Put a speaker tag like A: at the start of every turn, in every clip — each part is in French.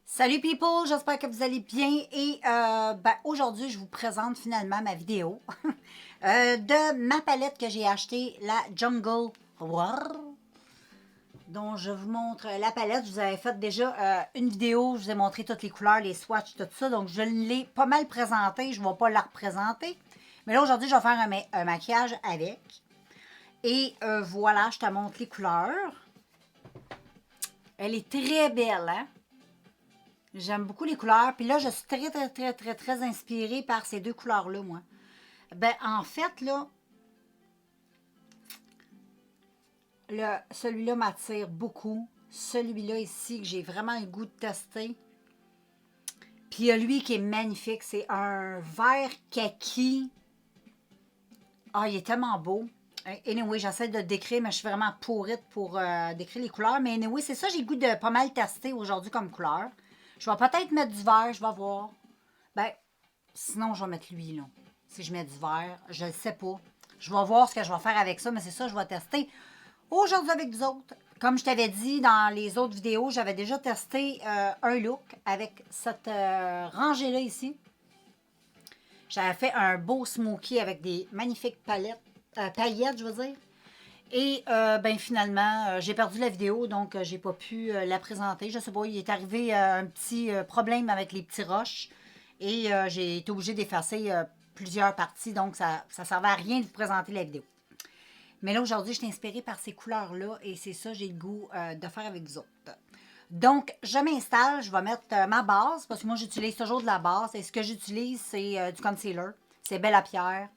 A: Salut people, j'espère que vous allez bien et aujourd'hui je vous présente finalement ma vidéo de ma palette que j'ai achetée, la Jungle War, dont je vous montre la palette. Je vous avais fait déjà une vidéo, je vous ai montré toutes les couleurs, les swatchs, tout ça, donc je l'ai pas mal présenté, je ne vais pas la représenter. Mais là aujourd'hui je vais faire un maquillage avec et voilà, je te montre les couleurs. Elle est très belle, hein? J'aime beaucoup les couleurs. Puis là, je suis très inspirée par ces deux couleurs-là, moi. Ben, en fait, là, celui-là m'attire beaucoup. Celui-là ici, que j'ai vraiment le goût de tester. Puis il y a lui qui est magnifique. C'est un vert kaki. Ah, il est tellement beau. Anyway, j'essaie de le décrire, mais je suis vraiment pourrite pour décrire les couleurs. Mais anyway, c'est ça, j'ai le goût de pas mal tester aujourd'hui comme couleur. Je vais peut-être mettre du vert, je vais voir. Ben, sinon, je vais mettre lui, là. Si je mets du vert, je ne sais pas. Je vais voir ce que je vais faire avec ça, mais c'est ça, je vais tester aujourd'hui avec vous autres. Comme je t'avais dit dans les autres vidéos, j'avais déjà testé un look avec cette rangée-là ici. J'avais fait un beau smoky avec des magnifiques paillettes, je veux dire. Et ben finalement, j'ai perdu la vidéo, donc j'ai pas pu la présenter. Je sais pas, il est arrivé un petit problème avec les petits roches et j'ai été obligée d'effacer plusieurs parties, donc ça ne servait à rien de vous présenter la vidéo. Mais là, aujourd'hui, je suis inspirée par ces couleurs-là et c'est ça, j'ai le goût de faire avec vous autres. Donc, je m'installe, je vais mettre ma base, parce que moi, j'utilise toujours de la base et ce que j'utilise, c'est du concealer. C'est Belle à Pierre.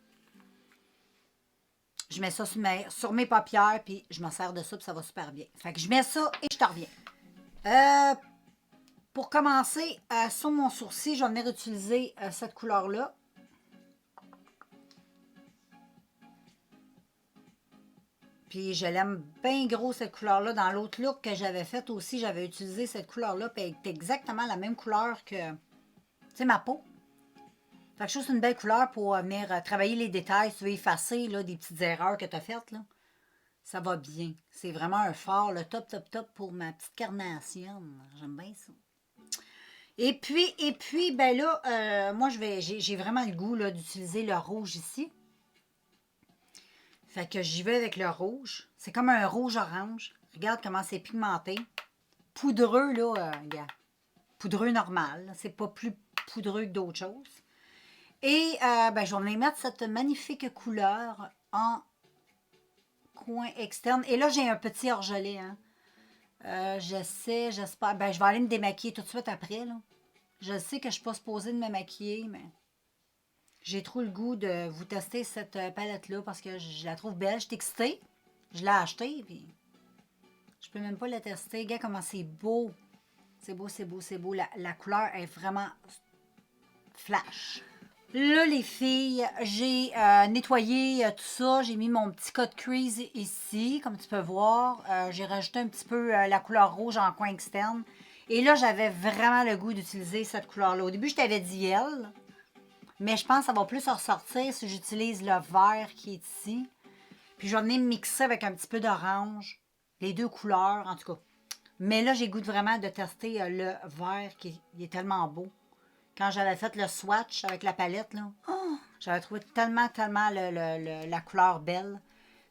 A: Je mets ça sur mes paupières, puis je me sers de ça, puis ça va super bien. Fait que je mets ça et je te reviens. Euh, pour commencer, sur mon sourcil, je vais venir utiliser cette couleur-là. Puis je l'aime bien gros, cette couleur-là. Dans l'autre look que j'avais fait aussi, j'avais utilisé cette couleur-là, puis elle était exactement la même couleur que, tu sais, ma peau. Fait que je trouve que c'est une belle couleur pour venir travailler les détails, si tu veux effacer là, des petites erreurs que tu as faites, là. Ça va bien. C'est vraiment un fard, le top pour ma petite carnation. J'aime bien ça. Et puis ben là, moi, j'ai vraiment le goût d'utiliser le rouge ici. Fait que j'y vais avec le rouge. C'est comme un rouge-orange. Regarde comment c'est pigmenté. Poudreux, là, regarde. Poudreux normal. C'est pas plus poudreux que d'autres choses. Et ben, je vais venir mettre cette magnifique couleur en coin externe. Et là, j'ai un petit orgelet, hein. J'espère. Ben, je vais aller me démaquiller tout de suite après, là. Je sais que je ne suis pas supposée de me maquiller, mais j'ai trop le goût de vous tester cette palette-là parce que je la trouve belle. Je suis excitée. Je l'ai achetée, puis je peux même pas la tester. Regarde comment c'est beau. C'est beau, c'est beau, c'est beau. La couleur est vraiment flash. Là, les filles, j'ai nettoyé tout ça. J'ai mis mon petit code crease ici, comme tu peux voir. J'ai rajouté un petit peu la couleur rouge en coin externe. Et là, j'avais vraiment le goût d'utiliser cette couleur-là. Au début, je t'avais dit elle, mais je pense que ça va plus ressortir si j'utilise le vert qui est ici. Puis je vais venir mixer avec un petit peu d'orange. Les deux couleurs, en tout cas. Mais là, j'ai le goût vraiment de tester le vert qui est tellement beau. Quand j'avais fait le swatch avec la palette, là, oh, j'avais trouvé tellement la couleur belle.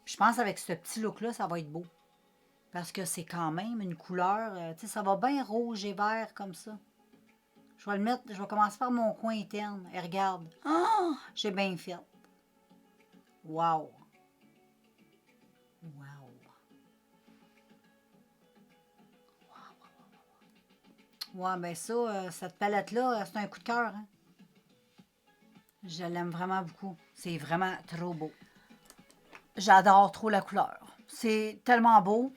A: Puis je pense qu'avec ce petit look-là, ça va être beau. Parce que c'est quand même une couleur, tu sais, ça va bien rouge et vert comme ça. Je vais le mettre, je vais commencer par mon coin interne. Et regarde. Oh, j'ai bien fait. Wow. Wow. Ouais, ben ça, cette palette-là, c'est un coup de cœur. Hein? Je l'aime vraiment beaucoup. C'est vraiment trop beau. J'adore trop la couleur. C'est tellement beau.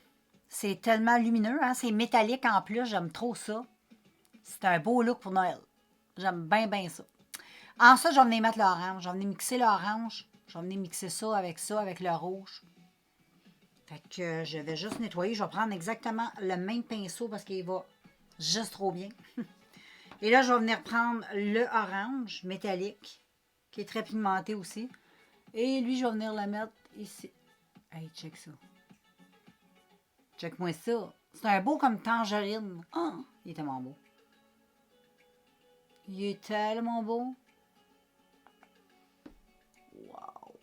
A: C'est tellement lumineux. Hein? C'est métallique en plus. J'aime trop ça. C'est un beau look pour Noël. J'aime bien ça. Ensuite, je vais venir mettre l'orange. Je vais venir mixer l'orange. Je vais venir mixer ça, avec le rouge. Fait que je vais juste nettoyer. Je vais prendre exactement le même pinceau parce qu'il va juste trop bien. Et là, je vais venir prendre le orange métallique, qui est très pigmenté aussi. Et lui, je vais venir le mettre ici. Hey, check ça. Check-moi ça. C'est un beau comme tangerine. Oh, il est tellement beau. Il est tellement beau. Wow.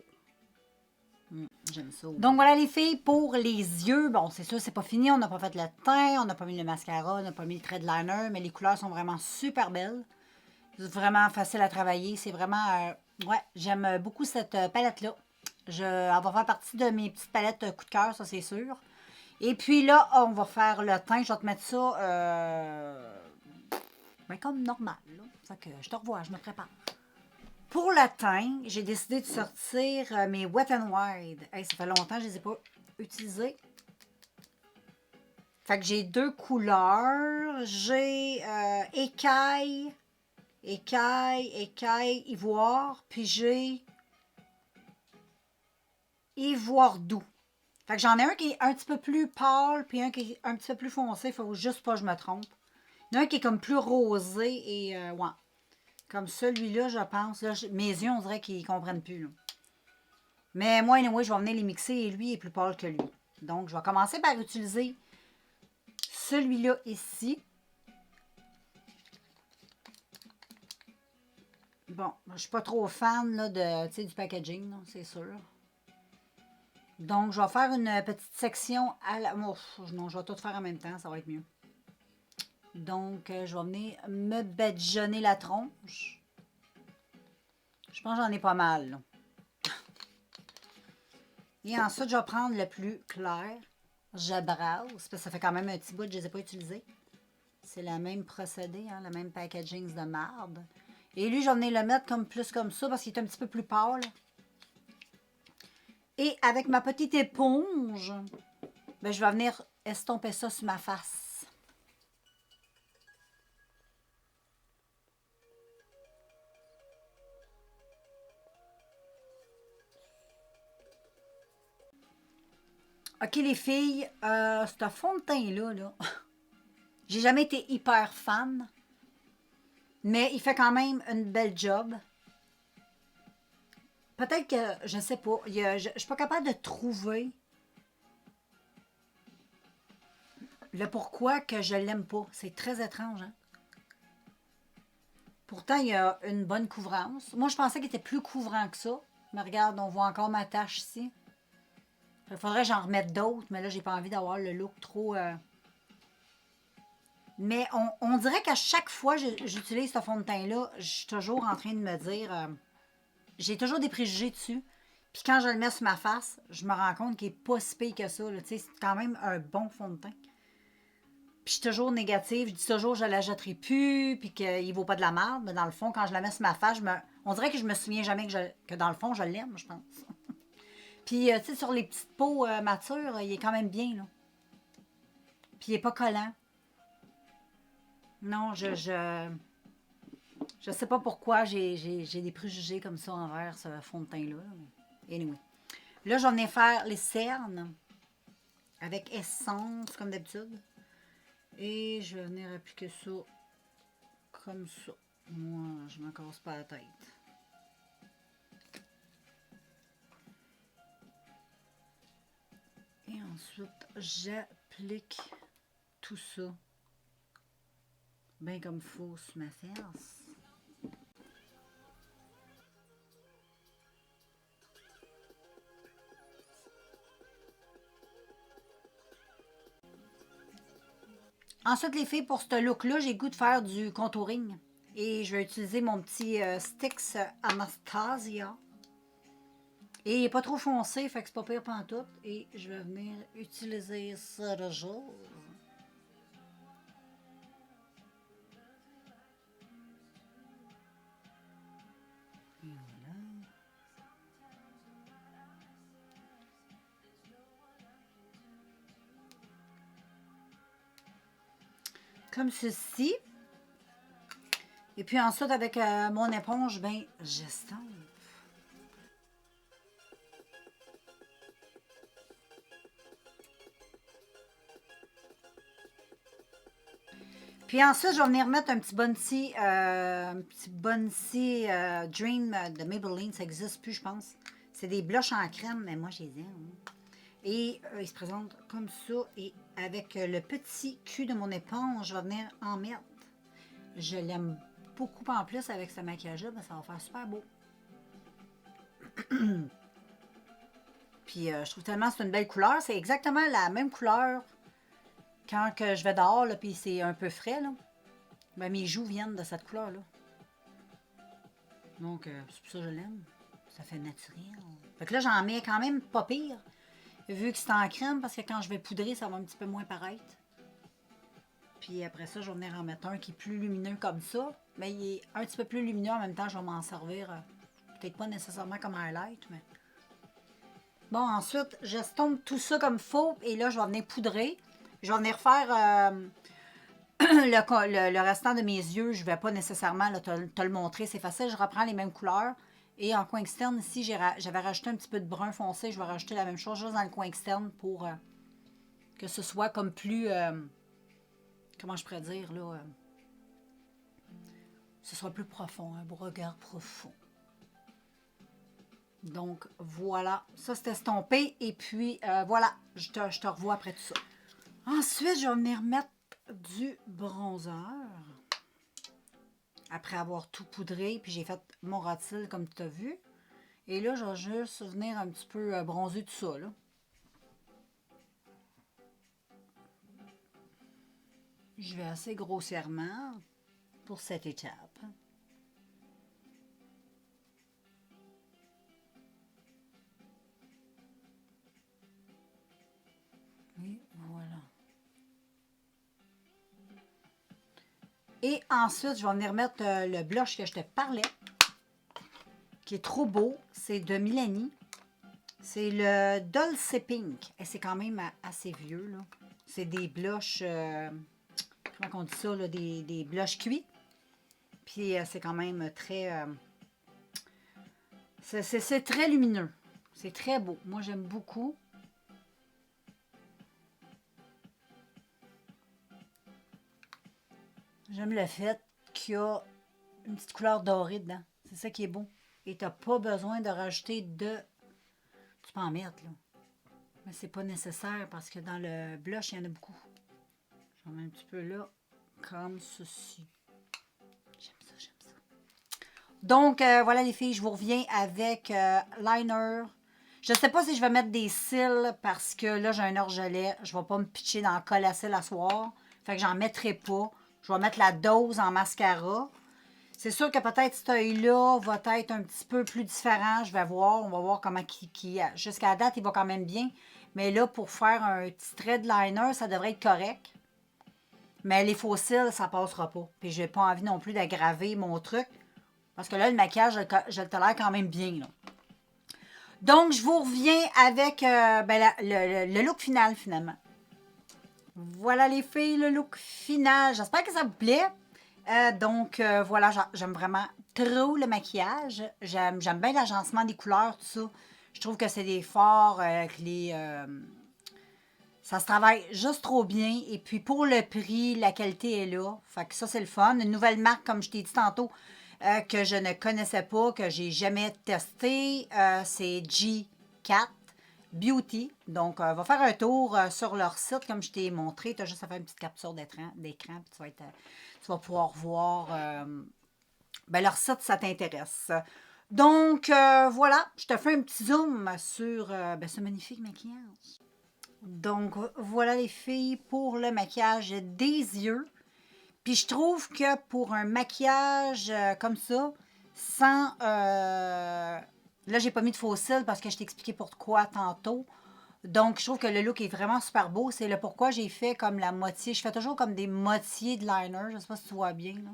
A: J'aime ça. Donc voilà les filles, pour les yeux, bon c'est sûr c'est pas fini, on n'a pas fait le teint, on n'a pas mis le mascara, on n'a pas mis le trait de liner, mais les couleurs sont vraiment super belles. C'est vraiment facile à travailler, c'est vraiment, ouais, j'aime beaucoup cette palette-là. Elle va faire partie de mes petites palettes coup de cœur, ça c'est sûr. Et puis là, on va faire le teint, je vais te mettre ça ben, comme normal. Là. Fait que je te revois, je me prépare. Pour le teint, j'ai décidé de sortir mes Wet n Wild. Hey, ça fait longtemps que je ne les ai pas utilisés. Fait que j'ai deux couleurs. J'ai écaille, ivoire. Puis j'ai ivoire doux. Fait que j'en ai un qui est un petit peu plus pâle, puis un qui est un petit peu plus foncé. Il faut juste pas que je me trompe. Il y en a un qui est comme plus rosé et ouais. Comme celui-là, je pense. Là, mes yeux, on dirait qu'ils ne comprennent plus. Là. Mais moi, anyway, je vais venir les mixer et lui est plus pâle que lui. Donc, je vais commencer par utiliser celui-là ici. Bon, je ne suis pas trop fan là, du packaging, c'est sûr. Donc, je vais faire une petite section à la... Oh, non, je vais tout faire en même temps, ça va être mieux. Donc, je vais venir me badigeonner la tronche. Je pense que j'en ai pas mal. Là. Et ensuite, je vais prendre le plus clair. Je brasse, parce que ça fait quand même un petit bout que je ne les ai pas utilisés. C'est le même procédé, hein, le même packaging de marde. Et lui, je vais venir le mettre comme plus comme ça, parce qu'il est un petit peu plus pâle. Et avec ma petite éponge, ben, je vais venir estomper ça sur ma face. OK, les filles, ce fond de teint-là, là, j'ai jamais été hyper fan, mais il fait quand même une belle job. Peut-être que, je sais pas, je suis pas capable de trouver le pourquoi que je l'aime pas. C'est très étrange, hein? Pourtant, il y a une bonne couvrance. Moi, je pensais qu'il était plus couvrant que ça. Mais regarde, on voit encore ma tache ici. Il faudrait que j'en remette d'autres, mais là, j'ai pas envie d'avoir le look trop... Mais on dirait qu'à chaque fois que j'utilise ce fond de teint-là, je suis toujours en train de me dire... j'ai toujours des préjugés dessus. Puis quand je le mets sur ma face, je me rends compte qu'il n'est pas si pire que ça. C'est quand même un bon fond de teint. Puis je suis toujours négative. Je dis toujours que je ne la jetterai plus, puis qu'il ne vaut pas de la merde. Mais dans le fond, quand je la mets sur ma face, on dirait que je me souviens jamais que dans le fond, je l'aime, je pense. Puis, tu sais, sur les petites peaux matures, il est quand même bien, là. Puis il n'est pas collant. Non, je sais pas pourquoi j'ai des préjugés comme ça envers ce fond de teint-là. Anyway. Là, j'en ai faire les cernes avec essence, comme d'habitude. Et je vais venir appliquer ça comme ça. Moi, je ne me casse pas la tête. Et ensuite, j'applique tout ça bien comme il faut sur ma face. Ensuite, les filles, pour ce look-là, j'ai le goût de faire du contouring. Et je vais utiliser mon petit Stix Anastasia. Et il n'est pas trop foncé, fait que c'est pas pire pantoute. Et je vais venir utiliser ça de jour. Voilà. Comme ceci. Et puis ensuite, avec mon éponge, ben, j'estompe. Puis ensuite, je vais venir mettre un petit Bouncy Dream de Maybelline. Ça n'existe plus, je pense. C'est des blushs en crème, mais moi, je les aime. Et il se présente comme ça. Et avec le petit cul de mon éponge, je vais venir en mettre. Je l'aime beaucoup en plus avec ce maquillage-là, ben, ça va faire super beau. Puis je trouve tellement que c'est une belle couleur. C'est exactement la même couleur quand que je vais dehors, là, puis c'est un peu frais, là. Ben, mes joues viennent de cette couleur-là. Donc, c'est pour ça que je l'aime. Ça fait naturel. Fait que là, j'en mets quand même pas pire, vu que c'est en crème, parce que quand je vais poudrer, ça va un petit peu moins paraître. Puis après ça, je vais venir en mettre un qui est plus lumineux comme ça. Mais il est un petit peu plus lumineux en même temps, je vais m'en servir. Peut-être pas nécessairement comme highlight, mais... Bon, ensuite, j'estompe tout ça comme faux. Et là, je vais venir poudrer. Je vais venir faire le restant de mes yeux. Je ne vais pas nécessairement là, te le montrer. C'est facile, je reprends les mêmes couleurs. Et en coin externe, ici, j'avais rajouté un petit peu de brun foncé. Je vais rajouter la même chose juste dans le coin externe pour que ce soit comme plus... comment je pourrais dire, là... ce soit plus profond, un beau regard profond. Donc, voilà. Ça, c'est estompé. Et puis, voilà. Je te revois après tout ça. Ensuite, je vais venir mettre du bronzer. Après avoir tout poudré. Puis, j'ai fait mon rôtil, comme tu as vu. Et là, je vais juste venir un petit peu bronzer tout ça, là. Je vais assez grossièrement pour cette étape. Et voilà. Et ensuite, je vais venir mettre le blush que je te parlais, qui est trop beau. C'est de Milani. C'est le Dulce Pink. Et c'est quand même assez vieux, là. C'est des blushs, comment on dit ça, là, des blushs cuits. Puis c'est quand même très... c'est très lumineux. C'est très beau. Moi, j'aime beaucoup. J'aime le fait qu'il y a une petite couleur dorée dedans. C'est ça qui est beau. Et tu n'as pas besoin de rajouter de... Tu peux en mettre, là. Mais c'est pas nécessaire parce que dans le blush, il y en a beaucoup. J'en mets un petit peu là, comme ceci. J'aime ça, j'aime ça. Donc, voilà les filles, je vous reviens avec liner. Je ne sais pas si je vais mettre des cils parce que là, j'ai un orgelet. Je ne vais pas me pitcher dans le colle à cils à soir. Fait que j'en mettrai pas. Je vais mettre la dose en mascara. C'est sûr que peut-être cet œil-là va être un petit peu plus différent. Je vais voir. On va voir comment jusqu'à la date, il va quand même bien. Mais là, pour faire un petit trait de liner, ça devrait être correct. Mais les faux cils, ça passera pas. Puis j'ai pas envie non plus d'aggraver mon truc. Parce que là, le maquillage, je le tolère quand même bien, là. Donc, je vous reviens avec le look final, finalement. Voilà les filles, le look final. J'espère que ça vous plaît. Voilà, j'aime vraiment trop le maquillage. J'aime bien l'agencement des couleurs, tout ça. Je trouve que c'est des forts, ça se travaille juste trop bien. Et puis, pour le prix, la qualité est là. Fait que ça, c'est le fun. Une nouvelle marque, comme je t'ai dit tantôt, que je ne connaissais pas, que j'ai jamais testé, c'est G4 Beauty. Donc, va faire un tour sur leur site, comme je t'ai montré. Tu as juste à faire une petite capture d'écran, puis tu vas pouvoir voir leur site, ça t'intéresse. Donc, voilà, je te fais un petit zoom sur ce magnifique maquillage. Donc, voilà les filles pour le maquillage des yeux. Puis je trouve que pour un maquillage comme ça, sans... là, j'ai pas mis de faux cils parce que je t'ai expliqué pourquoi tantôt. Donc, je trouve que le look est vraiment super beau. C'est le pourquoi j'ai fait comme la moitié. Je fais toujours comme des moitiés de liner. Je sais pas si tu vois bien, là.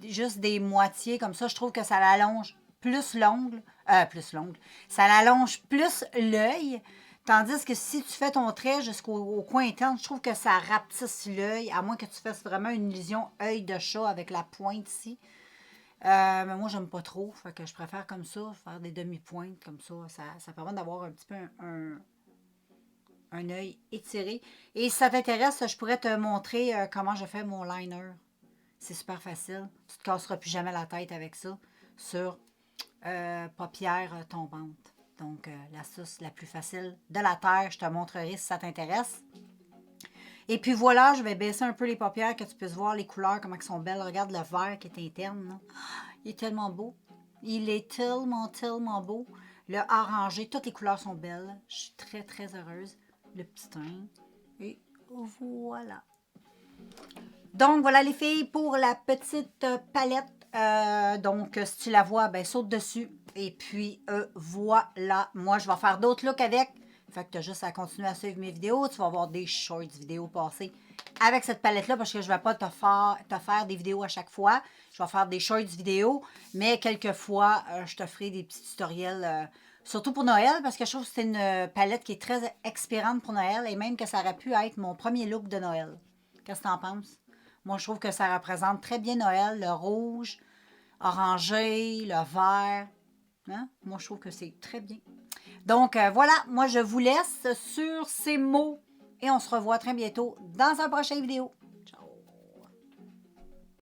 A: Juste des moitiés comme ça. Je trouve que ça l'allonge plus l'ongle. Ça l'allonge plus l'œil. Tandis que si tu fais ton trait jusqu'au coin interne, je trouve que ça rapetisse l'œil, à moins que tu fasses vraiment une illusion œil de chat avec la pointe ici. Mais moi, j'aime pas trop. Fait que je préfère comme ça, faire des demi-pointes comme ça. Ça permet d'avoir un petit peu un œil étiré. Et si ça t'intéresse, je pourrais te montrer comment je fais mon liner. C'est super facile. Tu ne te casseras plus jamais la tête avec ça sur paupières tombantes. Donc, l'astuce la plus facile de la Terre, je te montrerai si ça t'intéresse. Et puis voilà, je vais baisser un peu les paupières, que tu puisses voir les couleurs, comment elles sont belles. Regarde le vert qui est interne, là. Il est tellement beau. Il est tellement, tellement beau. Le orangé, toutes les couleurs sont belles. Je suis très, très heureuse. Le petit teint. Et voilà. Donc, voilà les filles pour la petite palette. Donc, si tu la vois, ben saute dessus. Et puis, voilà. Moi, je vais faire d'autres looks avec. Fait que tu as juste à continuer à suivre mes vidéos. Tu vas avoir des shorts vidéos passées avec cette palette-là parce que je ne vais pas te faire des vidéos à chaque fois. Je vais faire des shorts vidéos, mais quelquefois, je te ferai des petits tutoriels, surtout pour Noël, parce que je trouve que c'est une palette qui est très expirante pour Noël et même que ça aurait pu être mon premier look de Noël. Qu'est-ce que tu en penses? Moi, je trouve que ça représente très bien Noël, le rouge, orangé, le vert. Hein? Moi, je trouve que c'est très bien. Donc, voilà, moi, je vous laisse sur ces mots et on se revoit très bientôt dans un prochain vidéo.